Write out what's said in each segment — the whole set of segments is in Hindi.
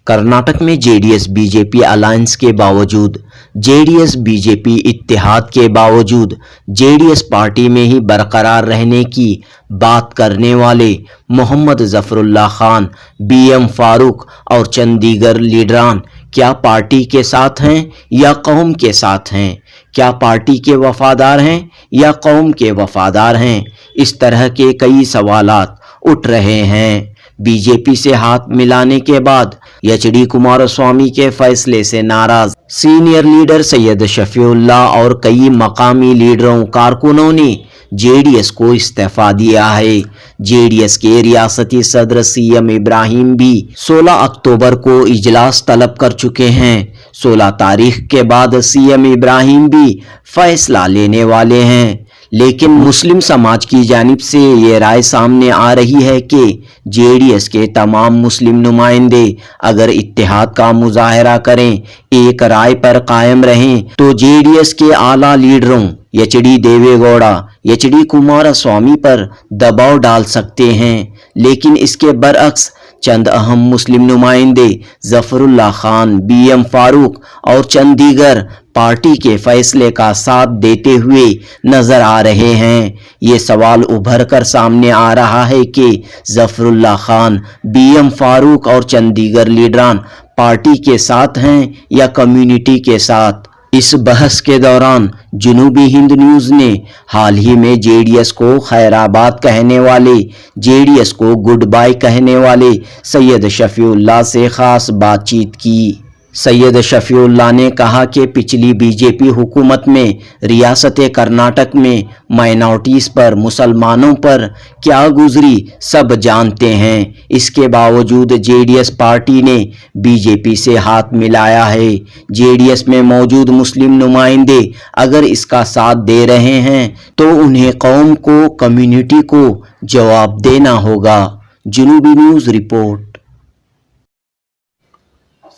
कर्नाटक में जेडीएस बीजेपी अलायंस के बावजूद, जेडीएस बीजेपी इत्तेहाद के बावजूद जेडीएस पार्टी में ही बरकरार रहने की बात करने वाले मोहम्मद जफरुल्लाह खान, बीएम फारूक और चंद दीगर लीडरान क्या पार्टी के साथ हैं या कौम के साथ हैं? क्या पार्टी के वफादार हैं या कौम के वफादार हैं? इस तरह के कई सवालात उठ रहे हैं। बीजेपी से हाथ मिलाने के बाद एच.डी. कुमारस्वामी के फैसले से नाराज सीनियर लीडर सैयद शफीउल्लाह और कई मकामी लीडरों कारकुनों ने जेडीएस को इस्तीफा दिया है। जेडीएस के रियासती सदर सीएम इब्राहिम भी 16 अक्टूबर को इजलास तलब कर चुके हैं। 16 तारीख के बाद सीएम इब्राहिम भी फैसला लेने वाले हैं, लेकिन मुस्लिम समाज की जानिब से ये राय सामने आ रही है कि जेडीएस के तमाम मुस्लिम नुमाइंदे अगर इत्तेहाद का मुजाहरा करें, एक राय पर कायम रहें, तो जेडीएस के आला लीडरों एच.डी. देवेगौड़ा, एच.डी. कुमारस्वामी पर दबाव डाल सकते हैं। लेकिन इसके बरअक्स चंद अहम मुस्लिम नुमाइंदे जफरुल्लाह खान, बीएम फारूक और चंद दीगर पार्टी के फैसले का साथ देते हुए नजर आ रहे हैं। ये सवाल उभर कर सामने आ रहा है कि जफरुल्लाह खान, बीएम फारूक और चंद दीगर लीडरान पार्टी के साथ हैं या कम्युनिटी के साथ। इस बहस के दौरान जनूबी हिंद न्यूज़ ने हाल ही में जेडीएस को खैराबाद कहने वाले, जेडीएस को गुड बाय कहने वाले सैयद शफीउल्लाह से खास बातचीत की। सैयद शफीउल्लाह ने कहा कि पिछली बीजेपी हुकूमत में रियासत कर्नाटक में माइनॉरिटीज़ पर, मुसलमानों पर क्या गुजरी सब जानते हैं। इसके बावजूद जेडीएस पार्टी ने बीजेपी से हाथ मिलाया है। जेडीएस में मौजूद मुस्लिम नुमाइंदे अगर इसका साथ दे रहे हैं तो उन्हें कौम को, कम्युनिटी को जवाब देना होगा। जनूबी न्यूज़ रिपोर्ट।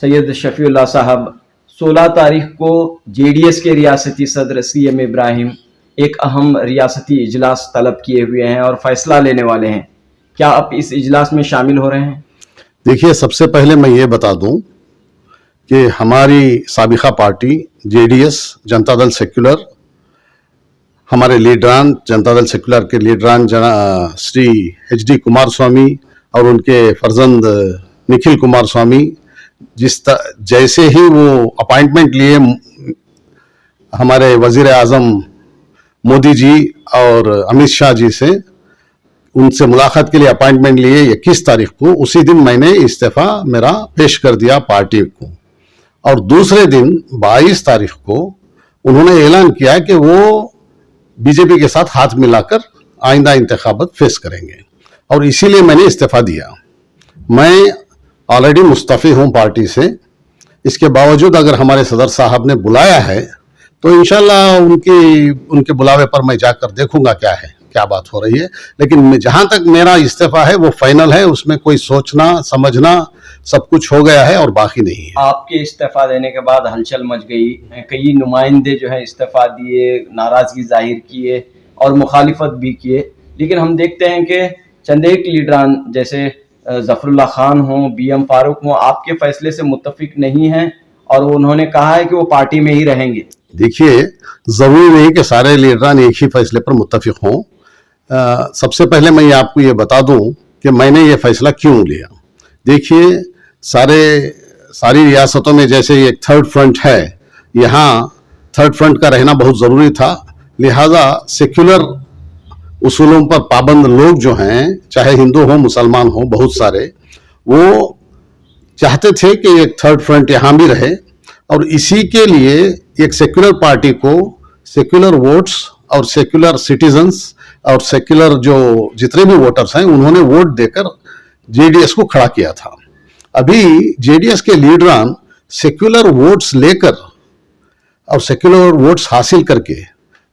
सैयद शफीउल्लाह साहब, 16 तारीख को जेडीएस के रियासती सदर सीएम इब्राहिम एक अहम रियासती इजलास तलब किए हुए हैं और फैसला लेने वाले हैं। क्या आप इस इजलास में शामिल हो रहे हैं? देखिए, सबसे पहले मैं ये बता दूं कि हमारी साबिका party JDS, Janata Dal secular, हमारे लीडरान, जनता दल सेक्युलर के लीडरान श्री एच.डी. कुमारस्वामी और उनके फर्जंद निखिल कुमारस्वामी, जैसे ही वो अपॉइंटमेंट लिए हमारे वजीर आजम मोदी जी और अमित शाह जी से, उनसे मुलाकात के लिए अपॉइंटमेंट लिए 21 तारीख को, उसी दिन मैंने इस्तीफा मेरा पेश कर दिया पार्टी को। और दूसरे दिन 22 तारीख को उन्होंने ऐलान किया कि वो बीजेपी के साथ हाथ मिलाकर आइंदा इंतखाबात फेस करेंगे, और इसीलिए मैंने इस्तीफा दिया। मैं ऑलरेडी मुस्तफ़ी हूँ पार्टी से। इसके बावजूद अगर हमारे सदर साहब ने बुलाया है तो इंशाल्लाह उनके बुलावे पर मैं जाकर देखूंगा क्या बात हो रही है। लेकिन जहां तक मेरा इस्तीफा है वो फाइनल है, उसमें कोई सोचना समझना सब कुछ हो गया है और बाकी नहीं है। आपके इस्तीफा देने के बाद हलचल मच गई, कई नुमाइंदे जो है इस्तीफा दिए, नाराजगी जाहिर किए और मुखालिफत भी किए। लेकिन हम देखते हैं कि चंद एक लीडरान जैसे जफरुल्लाह खान हो, बीएम फारूक हो, आपके फैसले से मुत्तफिक नहीं हैं और उन्होंने कहा है कि वो पार्टी में ही रहेंगे। देखिए, जरूरी नहीं कि सारे लीडरान एक ही फैसले पर मुत्तफिक हों। सबसे पहले मैं आपको ये बता दूं कि मैंने ये फैसला क्यों लिया। देखिए, सारी रियासतों में जैसे एक थर्ड फ्रंट है, यहाँ थर्ड फ्रंट का रहना बहुत ज़रूरी था। लिहाजा सेक्युलर उसूलों पर पाबंद लोग जो हैं, चाहे हिंदू हो, मुसलमान हो, बहुत सारे, वो चाहते थे कि एक थर्ड फ्रंट यहाँ भी रहे, और इसी के लिए एक सेक्युलर पार्टी को सेक्युलर वोट्स और सेक्युलर सिटीजन्स और सेक्युलर जो जितने भी वोटर्स हैं उन्होंने वोट देकर जेडीएस को खड़ा किया था। अभी जेडीएस के लीडरान सेक्युलर वोट्स लेकर और सेक्युलर वोट्स हासिल करके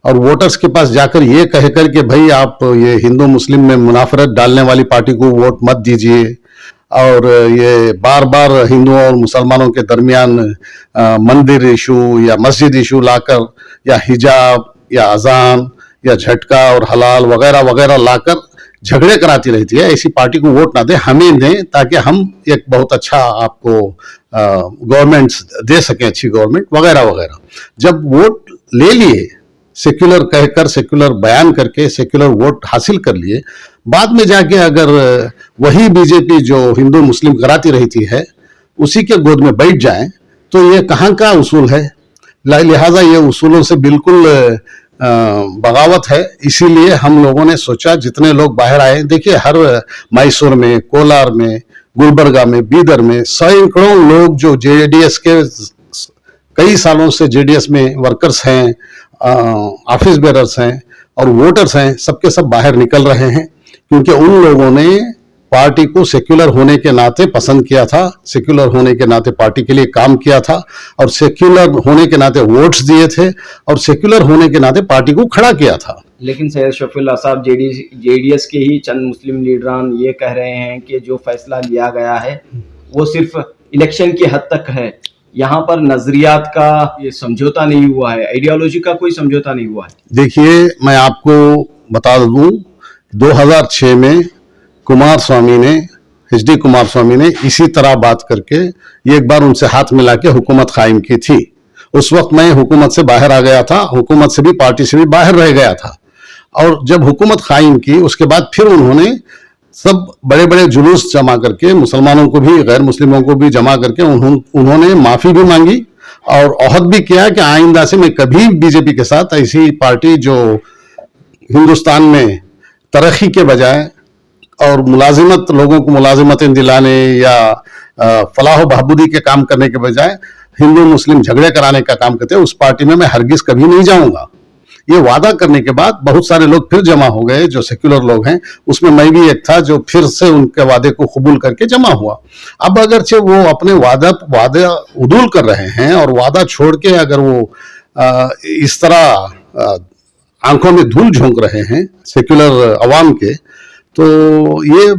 और वोटर्स के पास जाकर ये कहकर कि भाई आप ये हिंदू मुस्लिम में मुनाफरत डालने वाली पार्टी को वोट मत दीजिए, और ये बार बार हिंदुओं और मुसलमानों के दरमियान मंदिर इशू या मस्जिद इशू लाकर, या हिजाब या अजान या झटका और हलाल वगैरह वगैरह लाकर झगड़े कराती रहती है, ऐसी पार्टी को वोट ना दे, हमें दें, ताकि हम एक बहुत अच्छा आपको गवर्नमेंट दे सकें, अच्छी गवर्नमेंट वगैरह वगैरह। जब वोट ले लिए, सेक्युलर कहकर, सेक्युलर बयान करके, सेक्युलर वोट हासिल कर लिए, बाद में जाके अगर वही बीजेपी जो हिंदू मुस्लिम कराती रहती है उसी के गोद में बैठ जाएं, तो ये कहाँ का उसूल है? लिहाजा ये उसूलों से बिल्कुल बगावत है। इसीलिए हम लोगों ने सोचा, जितने लोग बाहर आए, देखिए हर मैसूर में, कोलार में, गुलबर्गा में, बीदर में सैकड़ों लोग जो जेडीएस के कई सालों से जेडीएस में वर्कर्स हैं, ऑफिस बेरर्स हैं और वोटर्स हैं, सबके सब बाहर निकल रहे हैं, क्योंकि उन लोगों ने पार्टी को सेक्युलर होने के नाते पसंद किया था, सेक्युलर होने के नाते पार्टी के लिए काम किया था और सेक्युलर होने के नाते वोट्स दिए थे और सेक्युलर होने के नाते पार्टी को खड़ा किया था। लेकिन सैयद शफीउल्लाह साहब, जेडीएस के ही चंद मुस्लिम लीडरान ये कह रहे हैं कि जो फैसला लिया गया है वो सिर्फ इलेक्शन की हद तक है, यहाँ पर नजरियात का ये समझौता नहीं हुआ है, आइडियोलॉजी का कोई समझौता नहीं हुआ है। देखिए, मैं आपको बता दूं, 2006 में कुमार स्वामी ने, HD कुमार स्वामी ने इसी तरह बात करके ये एक बार उनसे हाथ मिला के हुकूमत कायम की थी। उस वक्त मैं हुकूमत से बाहर आ गया था, हुकूमत से भी, पार्टी से भी बाहर रह गया था, और जब हुकूमत कायम की उसके बाद फिर उन्होंने सब बड़े बड़े जुलूस जमा करके, मुसलमानों को भी, गैर मुस्लिमों को भी जमा करके उन्होंने माफी भी मांगी और अहद भी किया कि आइंदा से मैं कभी बीजेपी के साथ, ऐसी पार्टी जो हिंदुस्तान में तरक्की के बजाय और मुलाजिमत, लोगों को मुलाजिमतें दिलाने या फलाह बहबूदी के काम करने के बजाय हिंदू मुस्लिम झगड़े कराने का काम करते हैं, उस पार्टी में मैं हरगिज कभी नहीं जाऊंगा। ये वादा करने के बाद बहुत सारे लोग फिर जमा हो गए जो सेक्युलर लोग हैं, उसमें मैं भी एक था जो फिर से उनके वादे को कबूल करके जमा हुआ। अब अगरचे वो अपने वादे उदूल कर रहे हैं और वादा छोड़ के अगर वो इस तरह आंखों में धूल झोंक रहे हैं सेक्युलर अवाम के, तो ये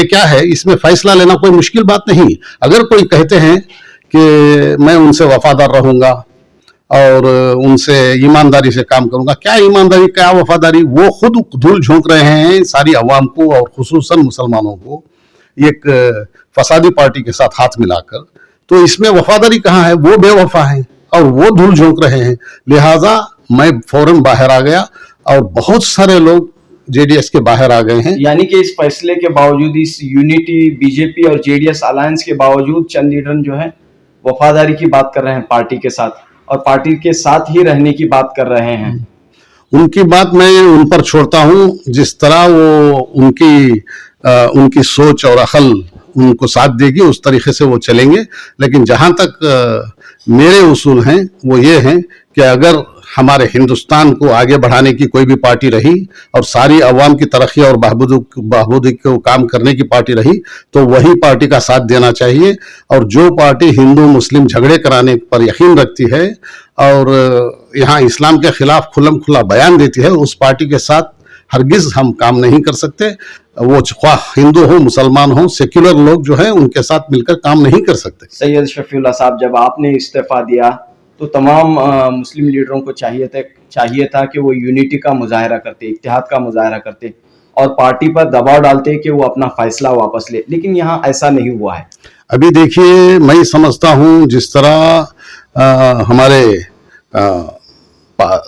क्या है? इसमें फैसला लेना कोई मुश्किल बात नहीं। अगर कोई कहते हैं कि मैं उनसे वफादार रहूंगा और उनसे ईमानदारी से काम करूंगा, क्या ईमानदारी, क्या वफादारी? वो खुद धूल झोंक रहे हैं सारी अवाम को और खुसूसन मुसलमानों को एक फसादी पार्टी के साथ हाथ मिलाकर। तो इसमें वफादारी कहाँ है? वो बेवफा है और वो धूल झोंक रहे हैं। लिहाजा मैं फौरन बाहर आ गया और बहुत सारे लोग जेडीएस के बाहर आ गए हैं। यानी कि इस फैसले के बावजूद, इस यूनिटी बीजेपी और जेडीएस अलायंस के बावजूद, चंद लीडर जो है वफादारी की बात कर रहे हैं पार्टी के साथ और पार्टी के साथ ही रहने की बात कर रहे हैं। उनकी बात मैं उन पर छोड़ता हूं, जिस तरह वो उनकी सोच और अकल उनको साथ देगी उस तरीके से वो चलेंगे। लेकिन जहां तक मेरे उसूल हैं वो ये हैं कि अगर हमारे हिंदुस्तान को आगे बढ़ाने की कोई भी पार्टी रही और सारी अवाम की तरक्की और बहबूदी को काम करने की पार्टी रही, तो वही पार्टी का साथ देना चाहिए। और जो पार्टी हिंदू मुस्लिम झगड़े कराने पर यकीन रखती है और यहाँ इस्लाम के खिलाफ खुल्लम खुला बयान देती है, उस पार्टी के साथ हरगिज हम काम नहीं कर सकते। वो ख्वाह हिंदू हो, मुसलमान हो, सेक्युलर लोग जो है उनके साथ मिलकर काम नहीं कर सकते। सैयद शफीउल्लाह साहब, जब आपने इस्तीफा दिया तो तमाम मुस्लिम लीडरों को चाहिए था कि वो यूनिटी का मुजाहरा करते, इत्तेहाद का मुजाहरा करते और पार्टी पर दबाव डालते कि वो अपना फैसला वापस ले, लेकिन यहाँ ऐसा नहीं हुआ है। अभी देखिए, मैं समझता हूँ जिस तरह हमारे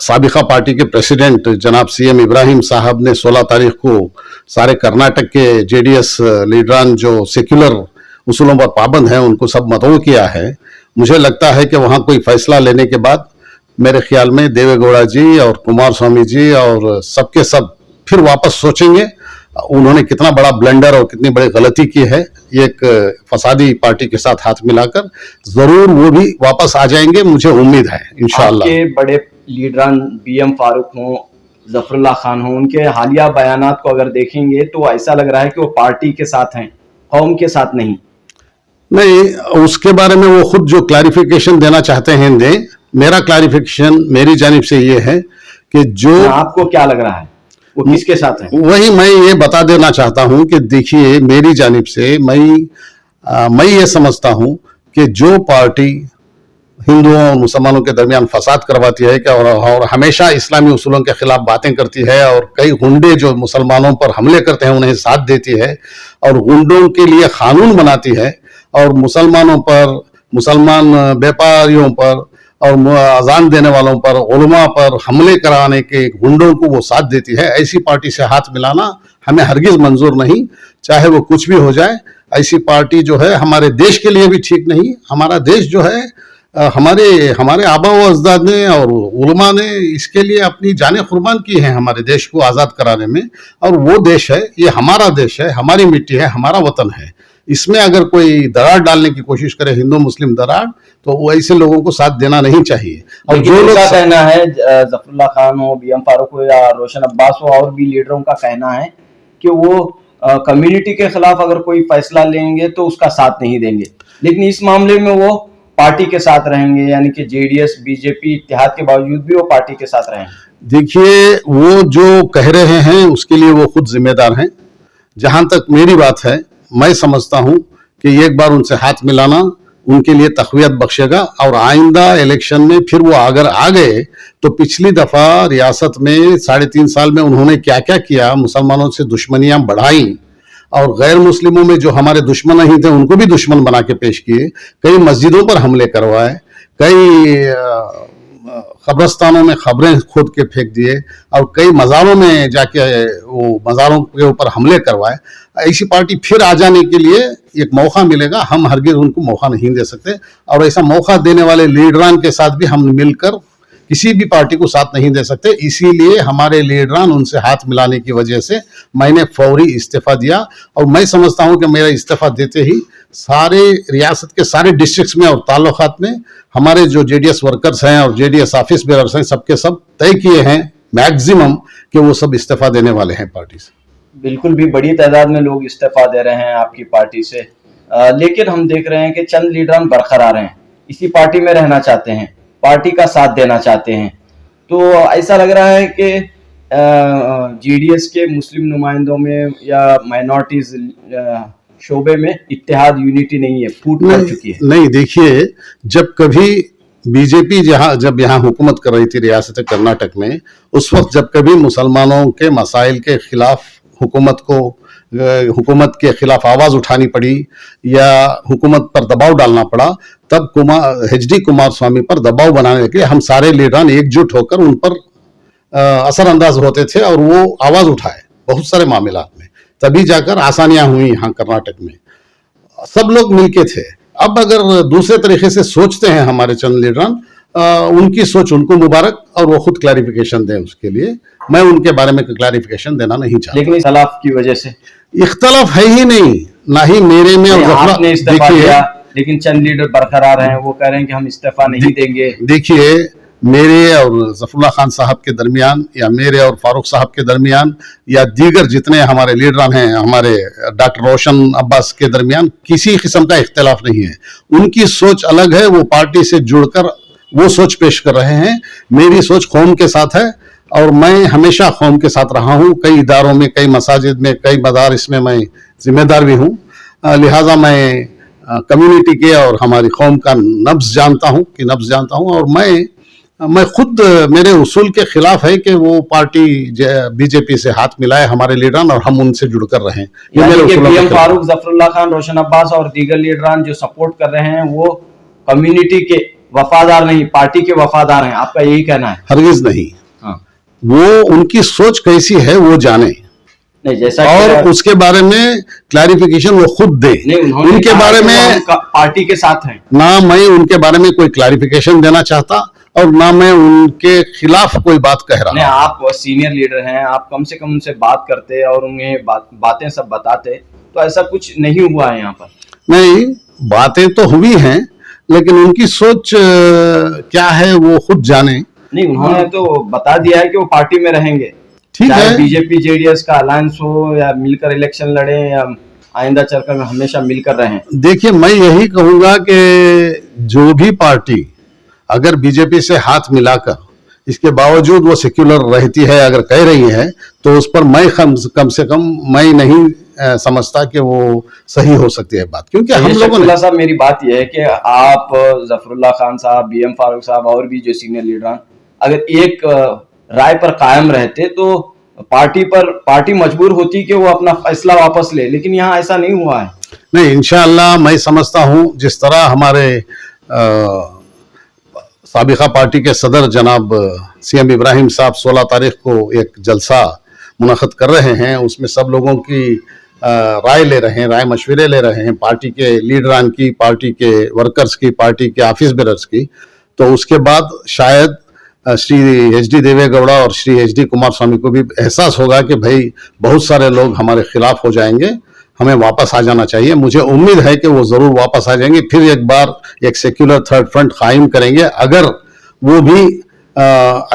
साबिका पार्टी के प्रेसिडेंट जनाब CM इब्राहिम साहब ने 16 तारीख को सारे कर्नाटक के जेडीएस लीडरान जो सेक्युलर उसूलों पर पाबंद हैं उनको सब मदऊ किया है। मुझे लगता है कि वहाँ कोई फैसला लेने के बाद मेरे ख्याल में देवेगौड़ा जी और कुमार स्वामी जी और सबके सब फिर वापस सोचेंगे उन्होंने कितना बड़ा ब्लंडर और कितनी बड़ी गलती की है। एक फसादी पार्टी के साथ हाथ मिलाकर जरूर वो भी वापस आ जाएंगे, मुझे उम्मीद है इंशाअल्लाह। आपके बड़े लीडरान BM फारूक हों, जफरुल्लाह खान हों, उनके हालिया बयानात को अगर देखेंगे तो ऐसा लग रहा है कि वो पार्टी के साथ हैं, कौम के साथ नहीं। उसके बारे में वो खुद जो क्लैरिफिकेशन देना चाहते हैं दें। मेरा क्लैरिफिकेशन मेरी जानिब से ये है कि जो आपको क्या लग रहा है वो किसके साथ है, वही मैं ये बता देना चाहता हूं कि देखिए, मेरी जानिब से मैं ये समझता हूं कि जो पार्टी हिंदुओं और मुसलमानों के दरमियान फसाद करवाती है क्या, और हमेशा इस्लामी उसूलों के खिलाफ बातें करती है, और कई गुंडे जो मुसलमानों पर हमले करते हैं उन्हें साथ देती है, और गुंडों के लिए कानून बनाती है, और मुसलमानों पर, मुसलमान व्यापारियों पर और अजान देने वालों पर, उलमा पर हमले कराने के गुंडों को वो साथ देती है। ऐसी पार्टी से हाथ मिलाना हमें हरगिज मंजूर नहीं, चाहे वो कुछ भी हो जाए। ऐसी पार्टी जो है हमारे देश के लिए भी ठीक नहीं। हमारा देश जो है हमारे आबा व अजदाद ने और उलमा ने इसके लिए अपनी जानें कुर्बान की हैं हमारे देश को आज़ाद कराने में, और वो देश है, ये हमारा देश है, हमारी मिट्टी है, हमारा वतन है। इसमें अगर कोई दरार डालने की कोशिश करे, हिंदू मुस्लिम दरार, तो वो ऐसे लोगों को साथ देना नहीं चाहिए। और जो लोग का कहना है, जफरुल्लाह खान हो, बीएम फारूक हो या रोशन अब्बास हो, और भी लीडरों का कहना है कि वो कम्युनिटी के खिलाफ अगर कोई फैसला लेंगे तो उसका साथ नहीं देंगे, लेकिन इस मामले में वो पार्टी के साथ रहेंगे, यानी कि जेडीएस बीजेपी इत्तेहाद के बावजूद भी वो पार्टी के साथ रहेंगे। देखिए, वो जो कह रहे हैं उसके लिए वो खुद जिम्मेदार हैं। जहां तक मेरी बात है, मैं समझता हूं कि एक बार उनसे हाथ मिलाना उनके लिए तक़वियत बख्शेगा, और आइंदा इलेक्शन में फिर वो अगर आ गए तो पिछली दफा रियासत में 3.5 साल में उन्होंने क्या क्या किया, मुसलमानों से दुश्मनियां बढ़ाई, और गैर मुस्लिमों में जो हमारे दुश्मन नहीं थे उनको भी दुश्मन बना के पेश किए, कई मस्जिदों पर हमले करवाए, कई कब्रस्तानों में खबरें खोद के फेंक दिए, और कई मज़ारों में जाके वो मज़ारों के ऊपर हमले करवाए। ऐसी पार्टी फिर आ जाने के लिए एक मौका मिलेगा, हम हरगिज उनको मौका नहीं दे सकते, और ऐसा मौका देने वाले लीडरान के साथ भी हम मिलकर किसी भी पार्टी को साथ नहीं दे सकते। इसीलिए हमारे लीडरान उनसे हाथ मिलाने की वजह से मैंने फौरी इस्तीफा दिया, और मैं समझता हूं कि मेरा इस्तीफा देते ही सारे रियासत के सारे डिस्ट्रिक्ट्स में और ताल्लुकात में हमारे जो जेडीएस वर्कर्स हैं और जेडीएस ऑफिस बेयर्स हैं, सबके सब तय किए हैं मैक्सिमम कि वो सब इस्तीफा देने वाले हैं पार्टी से। बिल्कुल भी बड़ी तादाद में लोग इस्तीफा दे रहे हैं आपकी पार्टी से, लेकिन हम देख रहे हैं कि चंद लीडरान बरकरार हैं, इसी पार्टी में रहना चाहते हैं, पार्टी का साथ देना चाहते हैं। तो ऐसा लग रहा है कि जेडीएस के मुस्लिम नुमाइंदों में या माइनॉरिटीज शोबे में इत्तेहाद, यूनिटी नहीं है, फूट पड़ चुकी है। नहीं, देखिए, जब कभी बीजेपी जब यहाँ हुकूमत कर रही थी रियासत कर्नाटक में, उस वक्त जब कभी मुसलमानों के मसाइल के खिलाफ हुकूमत के खिलाफ आवाज उठानी पड़ी या हुकूमत पर दबाव डालना पड़ा, तब HD कुमार स्वामी पर दबाव बनाने के लिए हम सारे लीडरान एकजुट होकर उन पर असरअंदाज होते थे, और वो आवाज उठाए बहुत सारे मामलात में, तभी जाकर आसानियां हुई यहाँ कर्नाटक में। सब लोग मिलके थे। अब अगर दूसरे तरीके से सोचते हैं हमारे चंद लीडरान, उनकी सोच उनको मुबारक, और वो खुद क्लैरिफिकेशन दें, उसके लिए मैं उनके बारे में क्लैरिफिकेशन देना नहीं चाहता। लेकिन इख्तलाफ की वजह से इख्तलाफ है ही नहीं, ना ही मेरे में और आपने इस्तीफा दिया, लेकिन चंद लीडर बरकरार हैं, वो कह रहे हैं कि हम इस्तीफा नहीं देंगे। देखिए, मेरे और जफरुल्लाह खान साहब के दरमियान, या मेरे और फारूक साहब के दरमियान, या दीगर जितने हमारे लीडरान हैं, हमारे डॉक्टर रोशन अब्बास के दरमियान किसी किस्म का इख्तलाफ नहीं है। उनकी सोच अलग है, वो पार्टी से जुड़कर वो सोच पेश कर रहे हैं। मेरी सोच कौम के साथ है, और मैं हमेशा कौम के साथ रहा हूँ। कई इदारों में, कई मसाजिद में, कई मदारिस में मैं जिम्मेदार भी हूँ, लिहाजा मैं कम्युनिटी के और हमारी कौम का नब्ज जानता हूँ, और मैं खुद, मेरे उसूल के खिलाफ है कि वो पार्टी बीजेपी से हाथ मिलाए हमारे लीडरान, और हम उनसे जुड़कर रहें। बीएम फारूक, जफरुल्लाह खान, रोशन अब्बास और दीगर लीडरान जो सपोर्ट कर रहे हैं वो कम्युनिटी के वफादार नहीं, पार्टी के वफादार हैं, आपका यही कहना है? हरगिज नहीं। हाँ। वो उनकी सोच कैसी है वो जाने, नहीं, जैसा और उसके बारे में क्लैरिफिकेशन वो खुद दे। उनके बारे में पार्टी के साथ हैं ना, मैं उनके बारे में कोई क्लैरिफिकेशन देना चाहता, और ना मैं उनके खिलाफ कोई बात कह रहा। नहीं, आप सीनियर लीडर हैं, आप कम से कम उनसे बात करते और उन्हें बातें सब बताते, तो ऐसा कुछ नहीं हुआ है यहाँ पर? नहीं, बातें तो हुई हैं, लेकिन उनकी सोच क्या है वो खुद जाने। नहीं, उन्होंने तो बता दिया है कि वो पार्टी में रहेंगे, ठीक है। बीजेपी जेडीएस का अलायंस हो या मिलकर इलेक्शन लड़े या आइंदा चलकर हमेशा मिलकर रहें। देखिए, मैं यही कहूंगा कि जो भी पार्टी अगर बीजेपी से हाथ मिलाकर इसके बावजूद वो सेक्युलर रहती है, अगर कह रही है, तो उस पर मैं कम से कम मैं नहीं समझता कि वो सही हो सकती है बात, क्योंकि हम लोगों ने शफीउल्लाह साहब, मेरी बात यह है कि आप, जफरुल्लाह खान साहब, BM फारूक साहब और भी जो सीनियर लीडर, अगर एक राय पर कायम रहते तो पार्टी मजबूर होती कि वो अपना फैसला वापस ले, लेकिन यहाँ ऐसा नहीं हुआ है। नहीं, इंशाअल्लाह मैं समझता हूँ जिस तरह हमारे साबिका पार्टी के सदर जनाब CM इब्राहिम साहब 16 तारीख को एक जलसा मुनक़द कर रहे हैं, उसमें सब लोगों की राय ले रहे हैं, राय मशवरे ले रहे हैं, पार्टी के लीडरान की, पार्टी के वर्कर्स की, पार्टी के ऑफिस बेरर्स की। तो उसके बाद शायद श्री HD देवेगौड़ा और श्री HD कुमारस्वामी को भी एहसास होगा कि भाई बहुत सारे लोग हमारे खिलाफ हो जाएंगे, हमें वापस आ जाना चाहिए। मुझे उम्मीद है कि वो जरूर वापस आ जाएंगे, फिर एक बार एक सेक्युलर थर्ड फ्रंट कायम करेंगे। अगर वो भी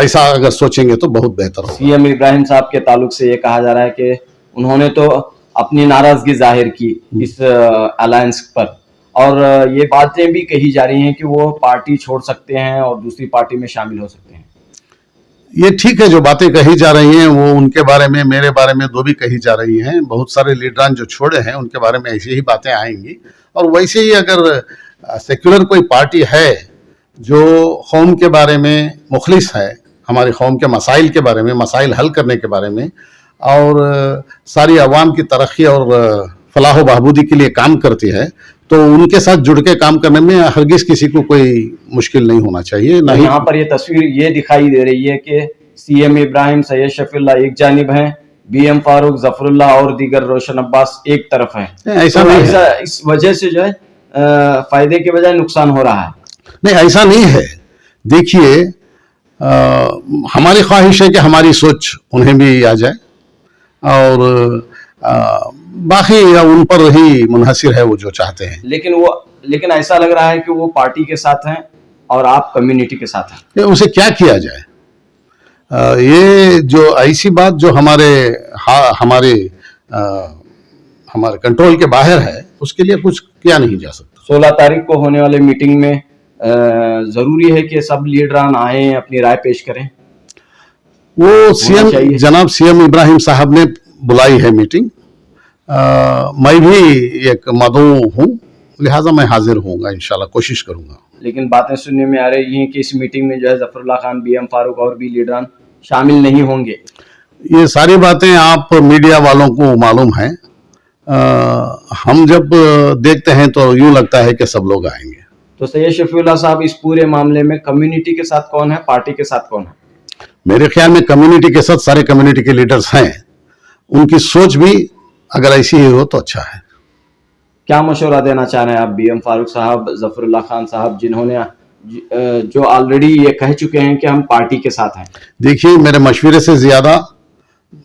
ऐसा अगर सोचेंगे तो बहुत बेहतर होगा। CM इब्राहिम साहब के ताल्लुक से ये कहा जा रहा है कि उन्होंने तो अपनी नाराजगी जाहिर की इस अलायंस पर, और ये बातें भी कही जा रही हैं कि वो पार्टी छोड़ सकते हैं और दूसरी पार्टी में शामिल हो सकते हैं। ये ठीक है, जो बातें कही जा रही हैं वो उनके बारे में, मेरे बारे में दो भी कही जा रही हैं। बहुत सारे लीडरान जो छोड़े हैं उनके बारे में ऐसी ही बातें आएंगी। और वैसे ही अगर सेक्युलर कोई पार्टी है जो कौम के बारे में मुखलिस है, हमारी कौम के मसाइल के बारे में, मसाइल हल करने के बारे में, और सारी आवाम की तरक्की और फलाह बहबूदी के लिए काम करती है, तो उनके साथ जुड़ के काम करने में हरगिज किसी को कोई मुश्किल नहीं होना चाहिए। नहीं, यहाँ पर ये तस्वीर ये दिखाई दे रही है कि CM इब्राहिम, सैयद शफीउल्लाह एक जानिब हैं, BM फारूक, जफरुल्लाह और दीगर रोशन अब्बास एक तरफ हैं। ऐसा तो नहीं है। इस वजह से जो है फायदे के बजाय नुकसान हो रहा है। नहीं, ऐसा नहीं है। देखिए, हमारी ख्वाहिश है कि हमारी सोच उन्हें भी आ जाए, और बाकी उन पर ही मुनहसिर है वो जो चाहते हैं। लेकिन ऐसा लग रहा है कि वो पार्टी के साथ हैं और आप कम्युनिटी के साथ हैं। उसे क्या किया जाए? ये जो ऐसी बात जो हमारे कंट्रोल के बाहर है, उसके लिए कुछ किया नहीं जा सकता। 16 तारीख को होने वाले मीटिंग में जरूरी है कि सब लीडरान आए, अपनी राय पेश करें। वो जनाब CM इब्राहिम साहब ने बुलाई है मीटिंग। मैं भी एक मदऊ हूँ, लिहाजा मैं हाजिर होऊंगा, इंशाल्लाह कोशिश करूंगा। लेकिन बातें सुनने में आ रही हैं कि इस मीटिंग में जो है जफरुल्लाह खान, BM फारूक और भी लीडरान शामिल नहीं होंगे। ये सारी बातें आप मीडिया वालों को मालूम है। हम जब देखते हैं तो यूं लगता है कि सब लोग आएंगे। तो सैयद शफीउल्लाह साहब, इस पूरे मामले में कम्युनिटी के साथ कौन है, पार्टी के साथ कौन है? मेरे ख्याल में कम्युनिटी के साथ सारे कम्युनिटी के लीडर्स हैं। उनकी सोच भी अगर ऐसी ही हो तो अच्छा है। क्या मशवरा देना चाह रहे हैं आप BM फारूक साहब, जफरुल्लाह खान साहब, जिन्होंने जो ऑलरेडी ये कह चुके हैं कि हम पार्टी के साथ हैं? देखिए, मेरे मशवरे से ज्यादा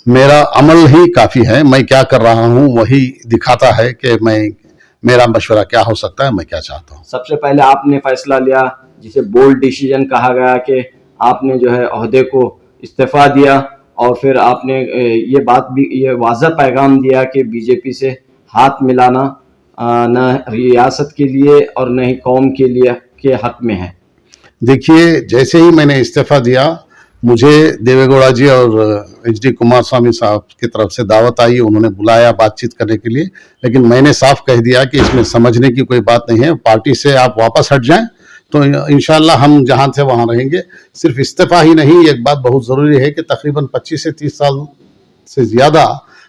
मेरा अमल ही काफी है। मैं क्या कर रहा हूँ वही दिखाता है कि मेरा मशवरा क्या हो सकता है, मैं क्या चाहता हूँ। सबसे पहले आपने फैसला लिया, जिसे बोल्ड डिसीजन कहा गया, कि आपने जो है ओहदे को इस्तीफा दिया, और फिर आपने ये वाज़ह पैगाम दिया कि बीजेपी से हाथ मिलाना न रियासत के लिए और न ही कौम के लिए के हक में है। देखिए, जैसे ही मैंने इस्तीफा दिया, मुझे देवेगौड़ा जी और HD कुमारस्वामी साहब की तरफ से दावत आई, उन्होंने बुलाया बातचीत करने के लिए। लेकिन मैंने साफ कह दिया कि इसमें समझने की कोई बात नहीं है, पार्टी से आप वापस हट जाएं तो इंशाल्लाह हम जहां थे वहां रहेंगे। सिर्फ इस्तीफा ही नहीं, एक बात बहुत ज़रूरी है कि तकरीबन 25 से 30 साल से ज़्यादा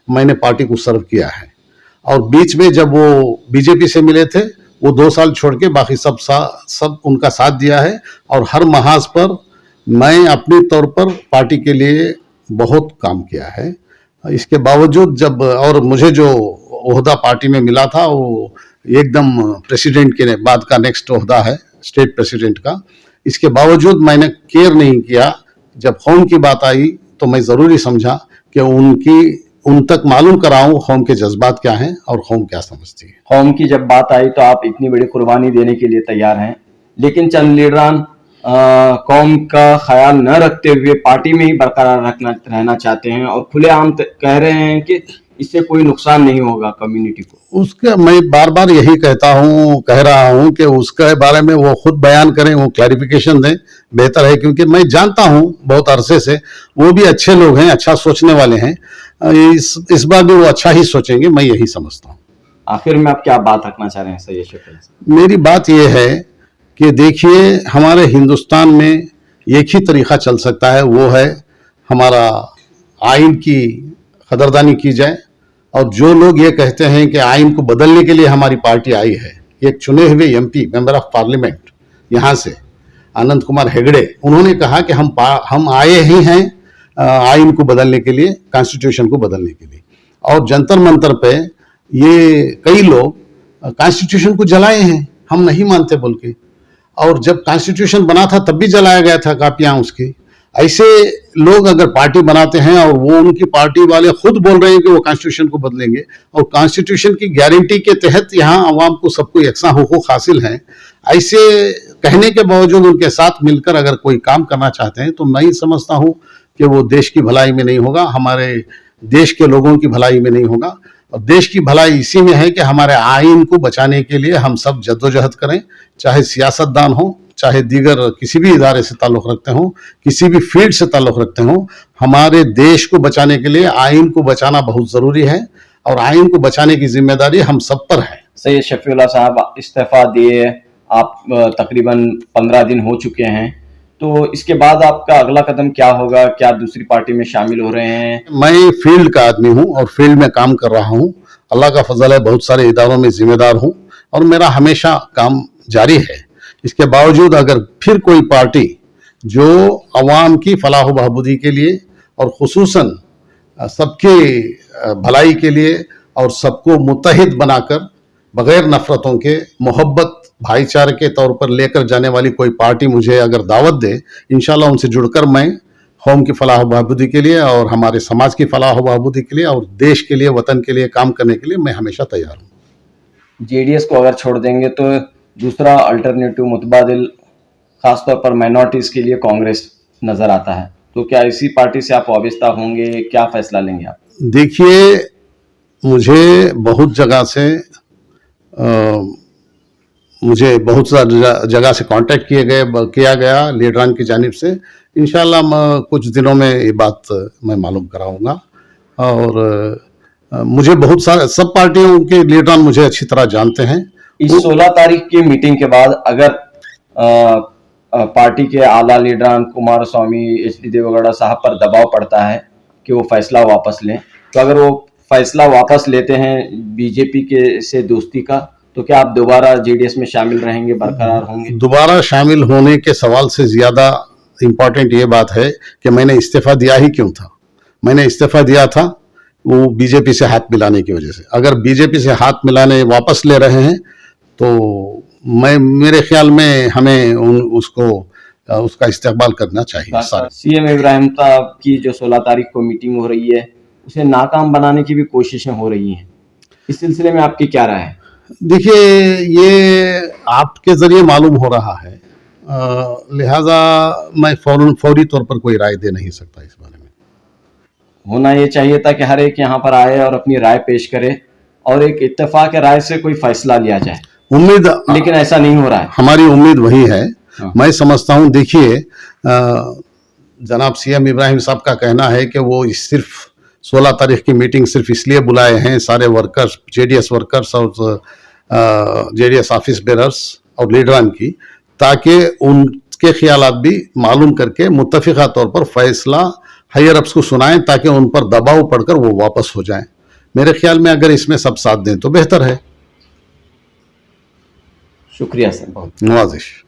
मैंने पार्टी को सर्व किया है, और बीच में जब वो बीजेपी से मिले थे, वो 2 साल छोड़ के बाकी सब उनका साथ दिया है, और हर महाज पर मैं अपनी तौर पर पार्टी के लिए बहुत काम किया है। इसके बावजूद जब, और मुझे जो ओहदा पार्टी में मिला था वो एकदम प्रेसिडेंट के बाद का नेक्स्ट ओहदा है, स्टेट प्रेसिडेंट का। इसके बावजूद मैंने केयर नहीं किया। जब कौम की बात आई तो मैं ज़रूरी समझा कि उन तक मालूम कराऊं कौम के जज्बात क्या हैं और कौम क्या समझती है। कौम की जब बात आई तो आप इतनी बड़ी कुर्बानी देने के लिए तैयार हैं, लेकिन चंद लीडरान कौम का ख्याल न रखते हुए पार्टी में ही बरकरार रहना चाहते हैं, और खुलेआम कह रहे हैं कि इससे कोई नुकसान नहीं होगा कम्युनिटी को? उसका मैं बार बार यही कह रहा हूं कि उसके बारे में वो खुद बयान करें, वो क्लैरिफिकेशन दें, बेहतर है। क्योंकि मैं जानता हूं बहुत अरसे से वो भी अच्छे लोग हैं, अच्छा सोचने वाले हैं। इस बार भी वो अच्छा ही सोचेंगे, मैं यही समझता हूं। आखिर में आप क्या बात रखना चाह रहे हैं सैयद शफीउल्लाह साहब? मेरी बात यह है कि देखिए, हमारे हिंदुस्तान में एक ही तरीका चल सकता है, वो है हमारा आइन की कदरदानी की जाए। और जो लोग ये कहते हैं कि आइन को बदलने के लिए हमारी पार्टी आई है, एक चुने हुए एमपी मेंबर ऑफ पार्लियामेंट यहाँ से आनंद कुमार हेगड़े, उन्होंने कहा कि हम आए ही हैं आइन को बदलने के लिए, कॉन्स्टिट्यूशन को बदलने के लिए। और जंतर मंतर पे ये कई लोग कॉन्स्टिट्यूशन को जलाए हैं, हम नहीं मानते बोल के। और जब कॉन्स्टिट्यूशन बना था तब भी जलाया गया था कापियां उसकी। ऐसे लोग अगर पार्टी बनाते हैं और वो उनकी पार्टी वाले खुद बोल रहे हैं कि वो कॉन्स्टिट्यूशन को बदलेंगे, और कॉन्स्टिट्यूशन की गारंटी के तहत यहाँ आवाम को सबको यकसा हुकूक हासिल हैं, ऐसे कहने के बावजूद उनके साथ मिलकर अगर कोई काम करना चाहते हैं, तो मैं समझता हूँ कि वो देश की भलाई में नहीं होगा, हमारे देश के लोगों की भलाई में नहीं होगा। और देश की भलाई इसी में है कि हमारे आइन को बचाने के लिए हम सब जद्दोजहद करें, चाहे सियासतदान हो, चाहे दीगर किसी भी इदारे से ताल्लुक़ रखते हों, किसी भी फील्ड से ताल्लुक़ रखते हों। हमारे देश को बचाने के लिए आइन को बचाना बहुत ज़रूरी है, और आइन को बचाने की जिम्मेदारी हम सब पर है। सैयद शफीउल्लाह साहब इस्तीफा दिए आप तकरीबन 15 दिन हो चुके हैं, तो इसके बाद आपका अगला कदम क्या होगा? क्या दूसरी पार्टी में शामिल हो रहे हैं? मैं फील्ड का आदमी हूं और फील्ड में काम कर रहा हूं। अल्लाह का फजल है, बहुत सारे इदारों में जिम्मेदार हूं और मेरा हमेशा काम जारी है। इसके बावजूद अगर फिर कोई पार्टी जो अवाम की फलाह बहबूदी के लिए और खुसूसन सबके भलाई के लिए और सबको मुत्तहिद बनाकर बगैर नफरतों के मोहब्बत भाईचारे के तौर पर लेकर जाने वाली कोई पार्टी मुझे अगर दावत दे, इंशाल्लाह उनसे जुड़कर मैं कौम की फलाह बहबूदी के लिए और हमारे समाज की फलाह बहबूदी के लिए और देश के लिए, वतन के लिए काम करने के लिए मैं हमेशा तैयार हूँ। जेडीएस को अगर छोड़ देंगे तो दूसरा अल्टरनेटिव मुतबादिल खासतौर पर माइनॉरिटीज़ के लिए कांग्रेस नज़र आता है, तो क्या इसी पार्टी से आप वाबस्ता होंगे? क्या फैसला लेंगे आप? देखिए, मुझे बहुत सारी जगह से कांटेक्ट किया गया लीडरान की जानिब से। इंशाल्लाह मैं कुछ दिनों में ये बात मैं मालूम कराऊंगा। और मुझे बहुत सारे सब पार्टियों के लीडरान मुझे अच्छी तरह जानते हैं। इस 16 तारीख की मीटिंग के बाद अगर पार्टी के आला लीडरान कुमार स्वामी, एच.डी. देवेगौड़ा साहब पर दबाव पड़ता है कि वो फैसला वापस लें, तो अगर वो फैसला वापस लेते हैं बीजेपी के से दोस्ती का, तो क्या आप दोबारा जेडीएस में शामिल रहेंगे, बरकरार होंगे? दोबारा शामिल होने के सवाल से ज्यादा इम्पोर्टेंट ये बात है कि मैंने इस्तीफा दिया ही क्यों था। मैंने इस्तीफा दिया था वो बीजेपी से हाथ मिलाने की वजह से। अगर बीजेपी से हाथ मिलाने वापस ले रहे हैं तो मेरे ख्याल में हमें उसका इस्तेमाल करना चाहिए। सीएम इब्राहिम साहब की जो 16 तारीख को मीटिंग हो रही है, उसे नाकाम बनाने की भी कोशिशें हो रही हैं, इस सिलसिले में आपकी क्या राय है? देखिए, ये आपके जरिए मालूम हो रहा है, लिहाजा मैं फौरी तौर पर कोई राय दे नहीं सकता इस बारे में। होना ये चाहिए था कि हर एक यहाँ पर आए और अपनी राय पेश करे और एक इत्तेफाक राय से कोई फैसला लिया जाए। लेकिन ऐसा नहीं हो रहा है। हमारी उम्मीद वही है। मैं समझता हूँ, देखिए, जनाब सीएम इब्राहिम साहब का कहना है कि वो सिर्फ 16 तारीख की मीटिंग सिर्फ इसलिए बुलाए हैं सारे वर्कर्स, जेडीएस वर्कर्स और जेडीएस ऑफिस बेरर्स और लीडरान की, ताकि उनके ख्यालात भी मालूम करके मुत्तफिका तौर पर फैसला हायर अप्स को सुनाएं, ताकि उन पर दबाव पड़कर वो वापस हो जाएं। मेरे ख्याल में अगर इसमें सब साथ दें तो बेहतर है। शुक्रिया सर, बहुत नवाजिश।